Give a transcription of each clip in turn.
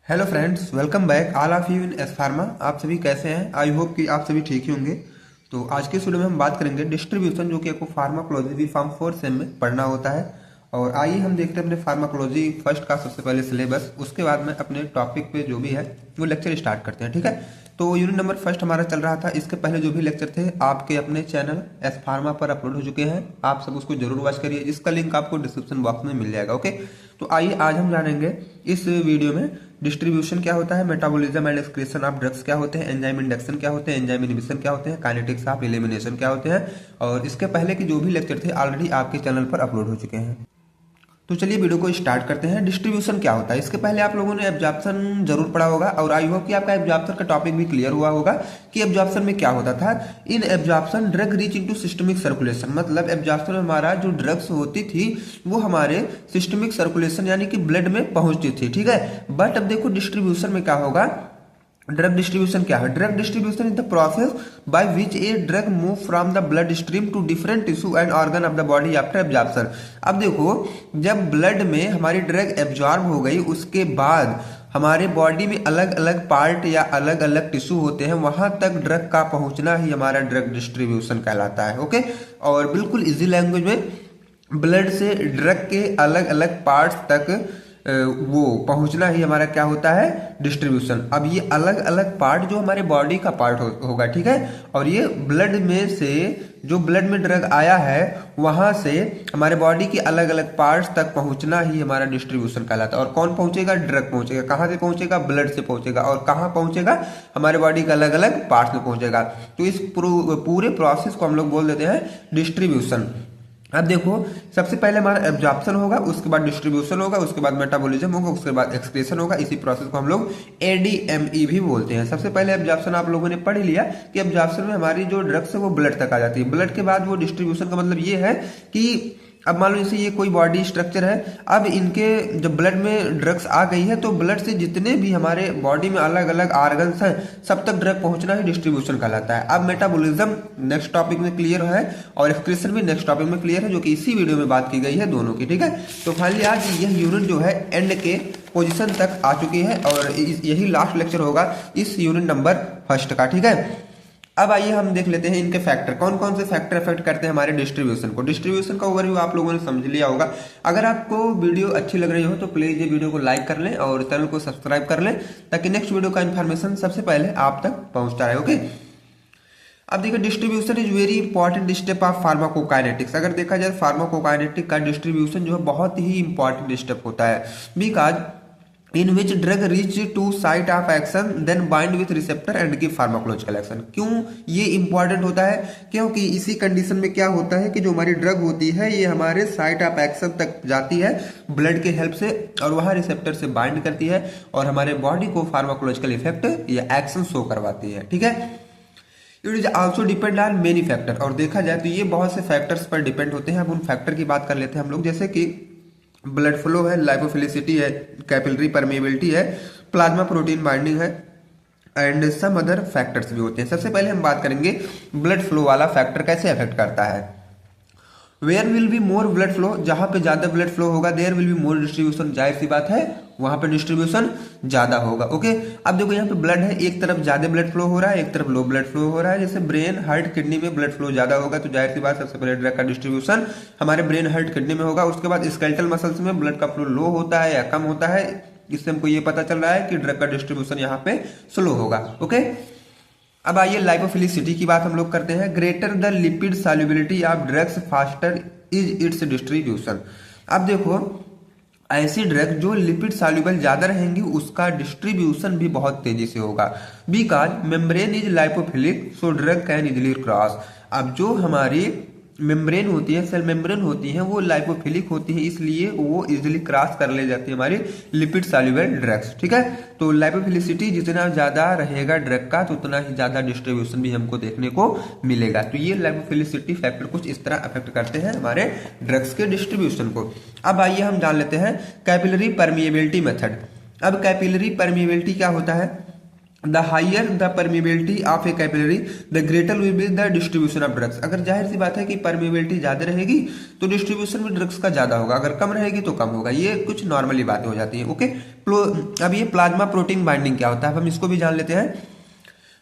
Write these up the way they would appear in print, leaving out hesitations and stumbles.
Hello friends, welcome back all of you in S pharma. आप सभी कैसे हैं? आई होप कि आप सभी ठीक ही होंगे। तो आज के इस वीडियो में हम बात करेंगे डिस्ट्रीब्यूशन, जो कि आपको फार्माकोलॉजी बी फार्म 4 सेम में पढ़ना होता है। और आइए हम देखते हैं अपने फार्माकोलॉजी फर्स्ट का सबसे पहले सिलेबस, उसके बाद में अपने टॉपिक पे जो भी है वो लेक्चर स्टार्ट करते हैं। ठीक है, तो यूनिट नंबर फर्स्ट हमारा चल रहा था। इसके पहले जो भी लेक्चर थे आपके अपने चैनल एस फार्मा पर अपलोड हो चुके हैं, आप सब उसको जरूर वॉच करिए, जिसका लिंक आपको डिस्क्रिप्शन बॉक्स में मिल जाएगा। ओके, तो आइए आज हम जानेंगे इस वीडियो में डिस्ट्रीब्यूशन क्या होता है, metabolism and excretion of drugs क्या होते हैं, एंजाइम इंडक्शन क्या होते हैं, एंजाइम इनहिबिशन क्या होते हैं, काइनेटिक्स ऑफ एलिमिनेशन क्या होते हैं। और इसके पहले के जो भी लेक्चर थे ऑलरेडी आपके चैनल पर अपलोड हो चुके हैं। तो चलिए वीडियो को स्टार्ट करते हैं। डिस्ट्रीब्यूशन क्या होता है, इसके पहले आप लोगों ने एब्जॉर्प्शन जरूर पढ़ा होगा और आई होप कि आपका एब्जॉर्प्शन का टॉपिक भी क्लियर हुआ होगा कि एब्जॉर्प्शन में क्या होता था। इन absorption drug reach into systemic circulation, मतलब एब्जॉर्प्शन में हमारा जो ड्रग्स होती थी वो हमारे सिस्टमिक सर्कुलेशन यानी कि ब्लड में पहुंचती थी। ठीक है, बट अब देखो डिस्ट्रीब्यूशन में क्या होगा। ड्रग डिस्ट्रीब्यूशन क्या है? Drug distribution is the process by which a drug move from the blood stream to different tissue and organ of the body after absorption. अब देखो, जब ब्लड में हमारी ड्रग एब्जॉर्ब हो गई, उसके बाद हमारे बॉडी में अलग अलग पार्ट या अलग अलग टिश्यू होते हैं, वहां तक ड्रग का पहुंचना ही हमारा ड्रग डिस्ट्रीब्यूशन कहलाता है। ओके, और बिल्कुल इजी लैंग्वेज में ब्लड से ड्रग के अलग अलग पार्ट्स तक वो पहुंचना ही हमारा क्या होता है? डिस्ट्रीब्यूशन। अब ये अलग अलग पार्ट जो हमारे बॉडी का पार्ट होगा, ठीक है, और ये ब्लड में से जो ब्लड में ड्रग आया है वहां से हमारे बॉडी के अलग अलग पार्ट्स तक पहुंचना ही हमारा डिस्ट्रीब्यूशन कहलाता है। और कौन पहुंचेगा? ड्रग पहुंचेगा। कहां से पहुंचेगा? ब्लड से पहुंचेगा। और कहां पहुंचेगा? हमारे बॉडी के अलग अलग पार्ट्स में पहुंचेगा। तो इस पूरे प्रोसेस को हम लोग बोल देते हैं डिस्ट्रीब्यूशन। अब देखो, सबसे पहले हमारा एब्जॉर्प्शन होगा, उसके बाद डिस्ट्रीब्यूशन होगा, उसके बाद मेटाबॉलिज्म होगा, उसके बाद एक्सक्रीशन होगा। इसी प्रोसेस को हम लोग एडीएमई भी बोलते हैं। सबसे पहले एब्जॉर्प्शन आप लोगों ने पढ़ लिया कि एब्जॉर्प्शन में हमारी जो ड्रग्स है वो ब्लड तक आ जाती है। ब्लड के बाद वो डिस्ट्रीब्यूशन का मतलब ये है कि अब मान लो जैसे ये कोई बॉडी स्ट्रक्चर है, अब इनके जब ब्लड में ड्रग्स आ गई है तो ब्लड से जितने भी हमारे बॉडी में अलग अलग ऑर्गन्स हैं सब तक ड्रग पहुंचना ही डिस्ट्रीब्यूशन कहलाता है। अब मेटाबॉलिज्म नेक्स्ट टॉपिक में क्लियर है और एक्सक्रीशन भी नेक्स्ट टॉपिक में क्लियर है, जो कि इसी वीडियो में बात की गई है दोनों की। ठीक है, तो फाइनली आज यह यूनिट जो है एंड के पोजिशन तक आ चुकी है और यही लास्ट लेक्चर होगा इस यूनिट नंबर फर्स्ट का। ठीक है, अब आइए हम देख लेते हैं इनके फैक्टर, कौन कौन से फैक्टर अफेक्ट करते हैं हमारे डिस्ट्रीब्यूशन को। डिस्ट्रीब्यूशन का ओवरव्यू आप लोगों ने समझ लिया होगा। अगर आपको वीडियो अच्छी लग रही हो तो प्लीज ये वीडियो को लाइक कर लें और चैनल को सब्सक्राइब कर लें, ताकि नेक्स्ट वीडियो का इन्फॉर्मेशन सबसे पहले आप तक पहुंचता रहे। ओके, अब देखिए, distribution is very important step of pharmacokinetics. अगर देखा जाए फार्माकोकाइनेटिक का डिस्ट्रीब्यूशन जो है बहुत ही इंपॉर्टेंट स्टेप होता है, because in which drug reach to site of action then bind with receptor and give pharmacological action। क्यों ये इंपॉर्टेंट होता है? क्योंकि इसी कंडीशन में क्या होता है कि जो हमारी ड्रग होती है ये हमारे साइट ऑफ एक्शन तक जाती है ब्लड के हेल्प से, और वहां रिसेप्टर से बाइंड करती है और हमारे बॉडी को फार्माकोलॉजिकल इफेक्ट या एक्शन शो करवाती है। ठीक है, it is also depend on many factor. और देखा जाए तो ये बहुत से फैक्टर्स पर डिपेंड होते हैं। अब उन फैक्टर की बात कर लेते हैं हम लोग, जैसे कि ब्लड फ्लो है, लाइपोफिलिसिटी है, कैपिलरी परमेबिलिटी है, प्लाज्मा प्रोटीन बाइंडिंग है एंड सम अदर फैक्टर्स भी होते हैं। सबसे पहले हम बात करेंगे ब्लड फ्लो वाला फैक्टर कैसे अफेक्ट करता है। Where will be more blood flow, जहां पे ज्यादा ब्लड फ्लो होगा there will be more distribution, जाहिर सी बात है वहां पे डिस्ट्रीब्यूशन ज्यादा होगा। ओके, अब देखो यहाँ पे ब्लड है, एक तरफ ज्यादा ब्लड फ्लो हो रहा है, एक तरफ लो ब्लड फ्लो हो रहा है। जैसे ब्रेन हार्ट किडनी में ब्लड फ्लो ज्यादा होगा तो जाहिर सी बात सबसे पहले ड्रग का डिस्ट्रीब्यूशन हमारे ब्रेन हार्ट किडनी में होगा। उसके बाद स्केलेटल मसल्स में ब्लड का फ्लो लो होता है या कम होता है, इससे हमको ये पता चल रहा है कि ड्रग का डिस्ट्रीब्यूशन यहाँ पे स्लो होगा। ओके, अब आइए लाइपोफिलिसिटी की बात हम लोग करते हैं। Greater the lipid solubility of drugs faster is it's distribution. अब देखो, ऐसी ड्रग जो लिपिड सॉल्युबल ज्यादा रहेंगी उसका डिस्ट्रीब्यूशन भी बहुत तेजी से होगा, because membrane is lipophilic so drug can easily cross. अब जो हमारी मेम्ब्रेन होती है, सेल मेम्ब्रेन होती है, वो लाइपोफिलिक होती है, इसलिए वो इजिली क्रॉस कर ले जाती है हमारी लिपिड सॉल्युबल ड्रग्स। ठीक है, तो लाइपोफिलिसिटी जितना ज्यादा रहेगा ड्रग का तो उतना ही ज्यादा डिस्ट्रीब्यूशन भी हमको देखने को मिलेगा। तो ये लाइपोफिलिसिटी फैक्टर कुछ इस तरह अफेक्ट करते हैं हमारे ड्रग्स के डिस्ट्रीब्यूशन को। अब आइए हम जान लेते हैं कैपिलरी परमिएबिलिटी मेथड। अब कैपिलरी परमिएबिलिटी क्या होता है? The higher the permeability of A capillary the greater will be the distribution of drugs. अगर जाहिर सी बात है कि परमिबिलिटी ज्यादा रहेगी तो डिस्ट्रीब्यूशन भी ड्रग्स का ज्यादा होगा, अगर कम रहेगी तो कम होगा। ये कुछ नॉर्मली बातें हो जाती है। ओके, अब ये प्लाज्मा प्रोटीन बाइंडिंग क्या होता है, अब हम इसको भी जान लेते हैं।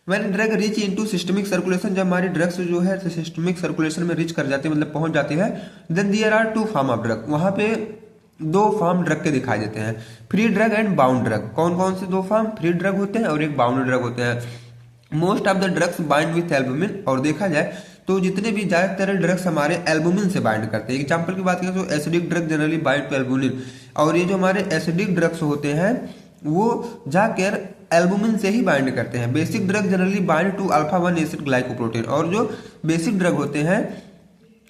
When drug reach into systemic circulation, जब हमारी ड्रग्स जो है सिस्टमिक सर्कुलेशन में रीच कर जाती है, मतलब पहुंच जाती है, then there are two form of drug, वहां पे दो फॉर्म ड्रग के दिखाई देते हैं, free drug and bound drug. कौन कौन से दो फॉर्म, फ्री ड्रग होते हैं और एक बाउंड ड्रग होते हैं। Most of the drugs bind with albumin, और देखा जाए तो जितने भी ज्यादातर ड्रग्स हमारे एल्बुमिन से बाइंड करते हैं। एग्जाम्पल की बात करें तो acidic drug generally bind to albumin, और ये जो हमारे एसिडिक ड्रग्स होते हैं वो जाकर एल्बुमिन से ही बाइंड करते हैं। Basic drug generally bind to alpha 1 acid glycoprotein, और जो बेसिक ड्रग होते हैं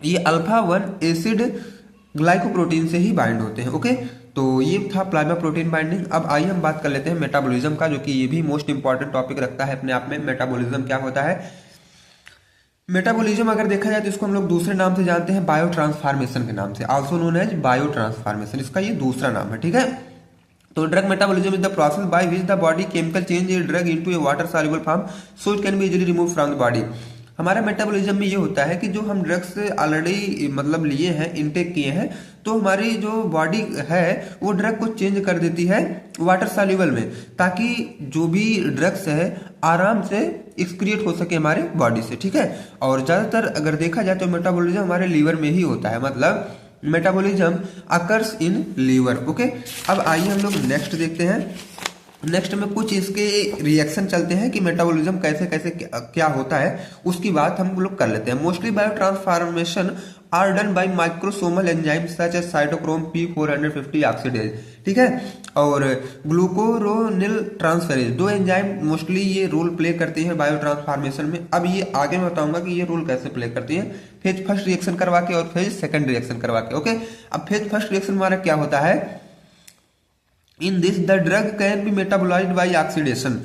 ये अल्फा 1 एसिड ग्लाइकोप्रोटीन से ही बाइंड होते हैं। ओके, तो ये था प्लाज्मा प्रोटीन बाइंडिंग। अब आइए हम बात कर लेते हैं मेटाबॉलिज्म का, जो कि ये भी मोस्ट इंपॉर्टेंट टॉपिक रखता है अपने आप में। मेटाबॉलिज्म क्या होता है? मेटाबॉलिज्म अगर देखा जाए तो इसको हम लोग दूसरे नाम से जानते हैं, बायो ट्रांसफॉर्मेशन के नाम से, also known as bio transformation, इसका ये दूसरा नाम है। ठीक है, तो drug metabolism is the process by which the body chemical change a drug into a water soluble form so it can be easily remove from the body. हमारा metabolism में ये होता है कि जो हम ड्रग्स ऑलरेडी मतलब लिए हैं, इनटेक किए हैं, तो हमारी जो बॉडी है वो ड्रग को चेंज कर देती है वाटर सॉल्युबल में, ताकि जो भी ड्रग्स है आराम से एक्सक्रिएट हो सके हमारे बॉडी से। ठीक है, और ज्यादातर अगर देखा जाए तो मेटाबॉलिज्म हमारे लीवर में ही होता है, मतलब metabolism occurs in liver. Okay, अब आइए हम लोग नेक्स्ट देखते हैं। नेक्स्ट में कुछ इसके रिएक्शन चलते हैं कि मेटाबॉलिज्म कैसे कैसे क्या होता है, उसकी बात हम लोग कर लेते हैं। Mostly bio transformation are done by microsomal enzyme such as cytochrome P450 oxidase. ठीक है, और ग्लूकोरोनिल ट्रांसफरेज, दो एंजाइम मोस्टली ये रोल प्ले करती है बायो ट्रांसफॉर्मेशन में। अब ये आगे मैं बताऊंगा कि ये रोल कैसे प्ले करती है, फेज फर्स्ट रिएक्शन करवा के और फेज सेकंड रिएक्शन करवा के। ओके, अब फेज फर्स्ट रिएक्शन हमारा क्या होता है? In this, the drug can be metabolized by oxidation,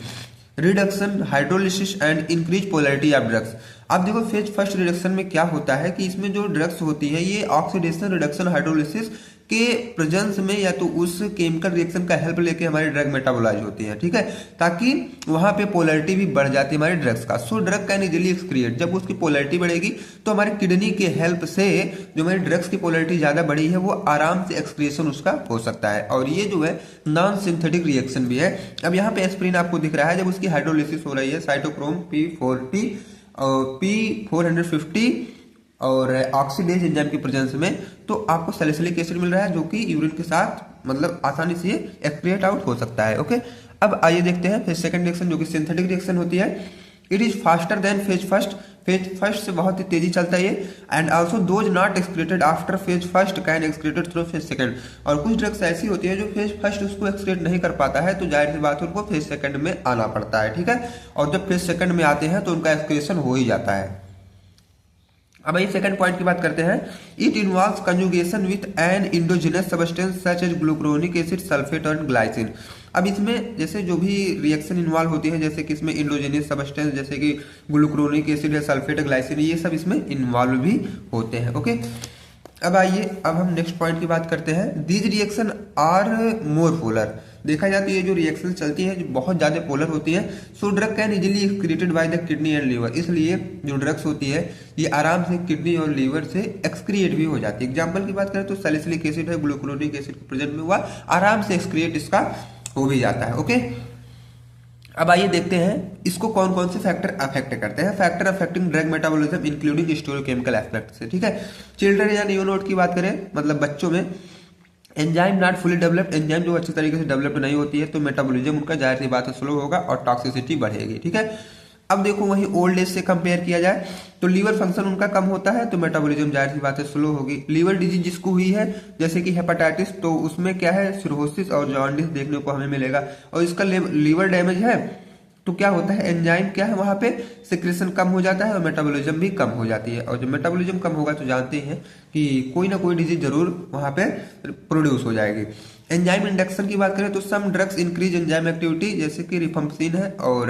reduction, hydrolysis and increased polarity of drugs। अब देखो फेज फर्स्ट रिडक्शन में क्या होता है कि इसमें जो ड्रग्स होती है ये ऑक्सीडेशन, रिडक्शन, हाइड्रोलिसिस के प्रेजेंस में या तो उस केमिकल रिएक्शन का हेल्प लेके हमारी ड्रग मेटाबोलाइज होती है। ठीक है, ताकि वहां पे पोलैरिटी भी बढ़ जाती है हमारे ड्रग्स का। सो ड्रग कैन इजीली एक्सक्रिएट, जब उसकी पोलैरिटी बढ़ेगी तो हमारी किडनी के हेल्प से जो हमारी ड्रग्स की पोलैरिटी ज्यादा बढ़ी है वो आराम से एक्सक्रिएशन उसका हो सकता है, और ये जो है नॉन सिंथेटिक रिएक्शन भी है। अब यहाँ पे एस्प्रिन आपको दिख रहा है, जब उसकी हाइड्रोलिसिस हो रही है साइटोक्रोम P40 और P450 और ऑक्सीडेज एंजाइम की प्रेजेंस में, तो आपको सैलिसिलिक एसिड मिल रहा है जो कि यूरिन के साथ मतलब आसानी से एक्सक्रिएट आउट हो सकता है। ओके, अब आइए देखते हैं फेज सेकंड रिएक्शन जो कि सिंथेटिक रिएक्शन होती है। It is faster than phase first, phase first से बहुत ही तेजी चलता है ये। And also those not excreted after phase first can excreted through phase second, और कुछ ड्रग्स ऐसी होती है जो फेज फर्स्ट उसको एक्सक्रिएट नहीं कर पाता है, तो जाहिर सी बात है उनको फेज सेकंड में आना पड़ता है। ठीक है, और जब फेज सेकंड में आते हैं तो उनका एक्सक्रिएशन हो ही जाता है। अब ये सेकंड पॉइंट की बात करते हैं। It involves conjugation with an endogenous substance such as glucuronic acid, sulphate और ग्लाइसिन। अब इसमें जैसे जो भी रिएक्शन इन्वॉल्व होती है, जैसे कि इसमें इंडोजिनस सब्सटेंस जैसे कि ग्लूक्रोनिक एसिड है, सल्फेट, ग्लाइसिन, ये सब इसमें इन्वॉल्व भी होते हैं। ओके, अब आइए अब हम नेक्स्ट पॉइंट की बात करते हैं। These reaction are more polar. देखा जाए तो ये जो रिएक्शन चलती है जो बहुत ज्यादा पोलर होती है। So drug can easily excreted by the kidney and liver, इसलिए जो ड्रग्स होती है ये आराम से किडनी और लीवर से एक्सक्रिएट भी हो जाती है। एग्जाम्पल की बात करें तो सैलिसिलिक एसिड है, ग्लूक्रोनिक एसिड के प्रेजेंट में हुआ आराम से एक्सक्रिएट इसका हो भी जाता है। ओके, अब आइए देखते हैं इसको कौन कौन से फैक्टर अफेक्ट करते हैं। Factor affecting drug metabolism including stereochemical aspect से। ठीक है, चिल्ड्रन या न्यूनोट की बात करें मतलब बच्चों में, enzyme not fully developed, enzyme जो अच्छी तरीके से डेवलप्ड नहीं होती है तो मेटाबॉलिज्म उनका जाहिर सी बात है स्लो होगा और टॉक्सिसिटी बढ़ेगी। ठीक है, अब देखो वहीं ओल्ड एज से कंपेयर किया जाए तो लीवर फंक्शन उनका कम होता है तो मेटाबॉलिज्म जाहिर सी बात है स्लो होगी। लीवर डिजीज जिसको हुई है जैसे कि हेपेटाइटिस, तो उसमें क्या है सिरोसिस और जॉन्डिस देखने को हमें मिलेगा, और इसका लीवर डैमेज है तो क्या होता है एंजाइम क्या है वहां पे सिक्रेशन कम हो जाता है और मेटाबॉलिज्म भी कम हो जाती है, और जब मेटाबॉलिज्म कम होगा तो जानते हैं कि कोई ना कोई डिजीज जरूर वहां पे प्रोड्यूस हो जाएगी। एंजाइम इंडक्शन की बात करें तो some drugs increase enzyme activity जैसे कि रिफम्पसिन है, और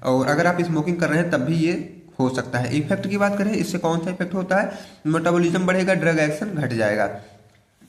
अगर आप स्मोकिंग कर रहे हैं तब भी ये हो सकता है। इफेक्ट की बात करें इससे कौन सा इफेक्ट होता है, मेटाबॉलिज्म बढ़ेगा, ड्रग एक्शन घट जाएगा।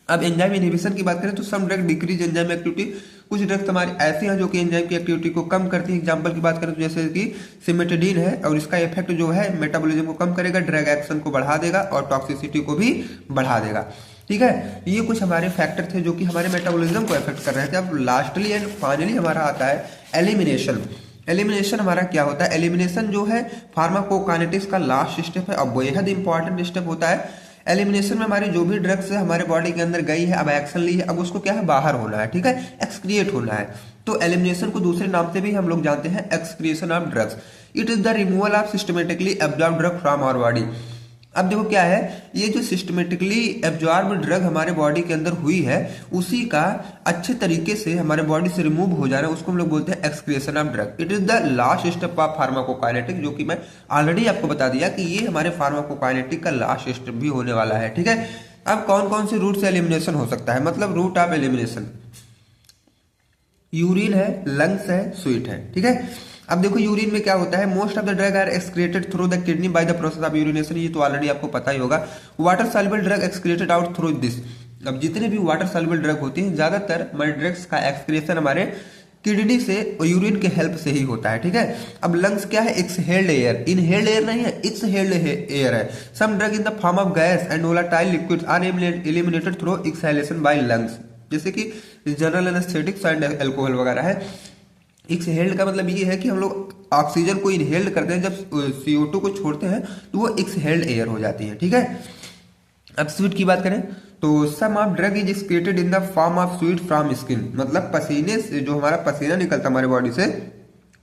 अब एंजाइम इनहिबिशन की बात करें तो some drug decrease enzyme activity, कुछ ड्रग्स हमारी ऐसी हैं जो कि एंजाइम की एक्टिविटी को कम करती है। एग्जांपल की बात करें तो जैसे कि सिमेटिडीन है, और इसका इफेक्ट जो है मेटाबॉलिज्म को कम करेगा, ड्रग एक्शन को बढ़ा देगा और टॉक्सिसिटी को भी बढ़ा देगा। ठीक है, ये कुछ हमारे फैक्टर थे जो कि हमारे मेटाबॉलिज्म को इफेक्ट कर रहे थे। अब लास्टली एंड फाइनली हमारा आता है एलिमिनेशन। एलिमिनेशन हमारा क्या होता है? एलिमिनेशन जो है फार्माकोकाइनेटिक्स का लास्ट स्टेप है, अब बेहद इंपॉर्टेंट स्टेप होता है। एलिमिनेशन में हमारी जो भी ड्रग्स है हमारे बॉडी के अंदर गई है, अब एक्शन ली है, अब उसको क्या है, बाहर होना है। ठीक है, एक्सक्रिएट होना है। तो एलिमिनेशन को दूसरे नाम से भी हम लोग जानते हैं excretion of drugs. It is the removal of systematically absorb drug from our body. अब देखो क्या है, ये जो सिस्टमेटिकली एब्जॉर्ब ड्रग हमारे बॉडी के अंदर हुई है उसी का अच्छे तरीके से हमारे बॉडी से रिमूव हो जाना, उसको हम लोग बोलते हैं excretion of drug. It is the last step of pharmacokinetic, जो कि मैं ऑलरेडी आपको बता दिया कि ये हमारे फार्माकोकाइनेटिक का लास्ट स्टेप भी होने वाला है। ठीक है, अब कौन कौन से रूट से एलिमिनेशन हो सकता है, मतलब रूट ऑफ एलिमिनेशन, यूरिन है, लंग्स है, स्वीट है। ठीक है, अब देखो यूरिन में क्या होता है, most of the drug are excreted through the kidney by the process of urination, ये तो ऑलरेडी आपको पता ही होगा। Water soluble drug excreted out through this. अब जितने भी वाटर सॉल्युबल ड्रग होते हैं ज्यादातर हमारे ड्रग्स का एक्सक्रिएशन हमारे किडनी से और यूरिन के हेल्प से ही होता है। ठीक है, अब लंग्स क्या है, एक्सहेल्ड एयर, इनहेल्ड एयर नहीं है, एक्सहेल्ड एयर है। Some drug in the form of gas and volatile liquids are eliminated through exhalation by lungs, जैसे कि जनरल एनेस्थेटिक्स एंड अल्कोहल वगैरह है। एक्सहेल्ड का मतलब ये है कि हम लोग ऑक्सीजन को इनहेल्ड करते हैं, जब CO2 को छोड़ते हैं तो वो एक्सहेल्ड एयर हो जाती है। ठीक है, अब स्वीट की बात करें तो some of drug is excreted in the form of sweat from skin, मतलब पसीने से, जो हमारा पसीना निकलता है हमारे बॉडी से,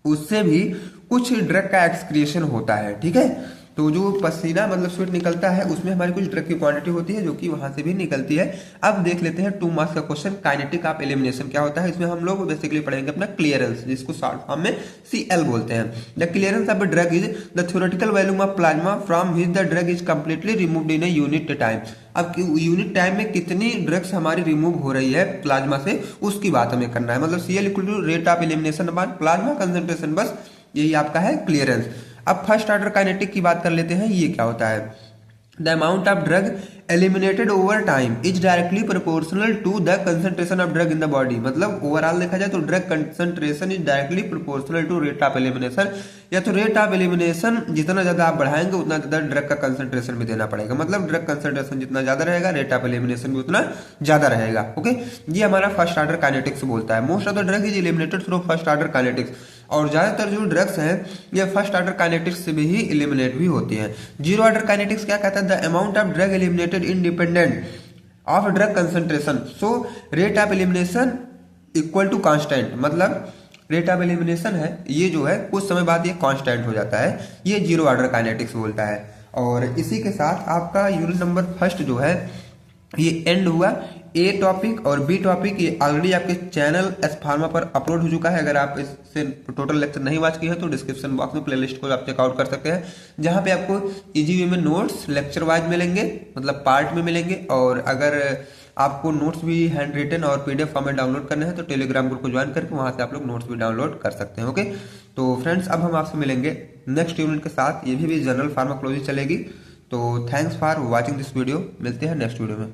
उससे भी कुछ ड्रग का एक्सक्रिएशन होता है। ठीक है, तो जो पसीना मतलब स्वेट निकलता है उसमें हमारी कुछ ड्रग की क्वांटिटी होती है जो कि वहां से भी निकलती है। अब देख लेते हैं 2 मार्क्स का क्वेश्चन, काइनेटिक ऑफ एलिमिनेशन क्या होता है। इसमें हम लोग बेसिकली पढ़ेंगे अपना क्लियरेंस, जिसको शॉर्ट फॉर्म में CL बोलते हैं। The clearance of a drug is the theoretical volume of plasma from which the drug is completely removed in a unit time. अब यूनिट टाइम में कितनी ड्रग्स हमारी रिमूव हो रही है प्लाज्मा से, उसकी बात हमें करना है। मतलब CL equal to rate of elimination upon plasma concentration, बस यही आपका है क्लियरेंस। अब फर्स्ट ऑर्डर काइनेटिक की बात कर लेते हैं, ये क्या होता है। The amount of drug eliminated over time is directly proportional to the concentration of drug in the body. मतलब ओवरऑल देखा जाए तो drug concentration is directly proportional to rate of elimination, या तो रेट ऑफ एलिमिनेशन जितना ज्यादा आप बढ़ाएंगे उतना ज्यादा ड्रग का कंसंट्रेशन भी देना पड़ेगा। मतलब ड्रग कंसंट्रेशन जितना ज्यादा रहेगा रेट ऑफ एलिमिनेशन भी उतना ज्यादा रहेगा। ओके, ये हमारा फर्स्ट ऑर्डर काइनेटिक्स बोलता है। Most of the drug is eliminated through first order kinetics, और ज्यादातर जो ड्रग्स हैं ये फर्स्ट ऑर्डर काइनेटिक्स से भी ही एलिमिनेट भी होती हैं। जीरो ऑर्डर काइनेटिक्स क्या कहता है, the amount of drug eliminated independent of drug concentration, so rate of elimination equal to constant. मतलब रेट ऑफ एलिमिनेशन है ये जो है कुछ समय बाद ये कांस्टेंट हो जाता है, ये जीरो ऑर्डर काइनेटिक्स बोलता है। और इसी के साथ आपका यूनिट नंबर फर्स्ट जो है ये एंड हुआ। A टॉपिक और B टॉपिक ये ऑलरेडी आपके चैनल एस फार्मा पर अपलोड हो चुका है। अगर आप इससे टोटल लेक्चर नहीं वॉच किए हैं तो डिस्क्रिप्शन बॉक्स में प्लेलिस्ट को आप चेकआउट कर सकते हैं, जहां पे आपको इजी वे में नोट्स लेक्चर वाइज मिलेंगे, मतलब पार्ट में मिलेंगे। और अगर आपको नोट्स भी हैंड रिटन और PDF फॉर्मेट डाउनलोड करने हैं तो टेलीग्राम ग्रुप को ज्वाइन करके वहां से आप लोग नोट्स भी डाउनलोड कर सकते हैं। ओके, तो फ्रेंड्स अब हम आपसे मिलेंगे नेक्स्ट यूनिट के साथ, ये भी जनरल फार्माकोलॉजी चलेगी। तो thanks for watching this video, मिलते हैं नेक्स्ट वीडियो में।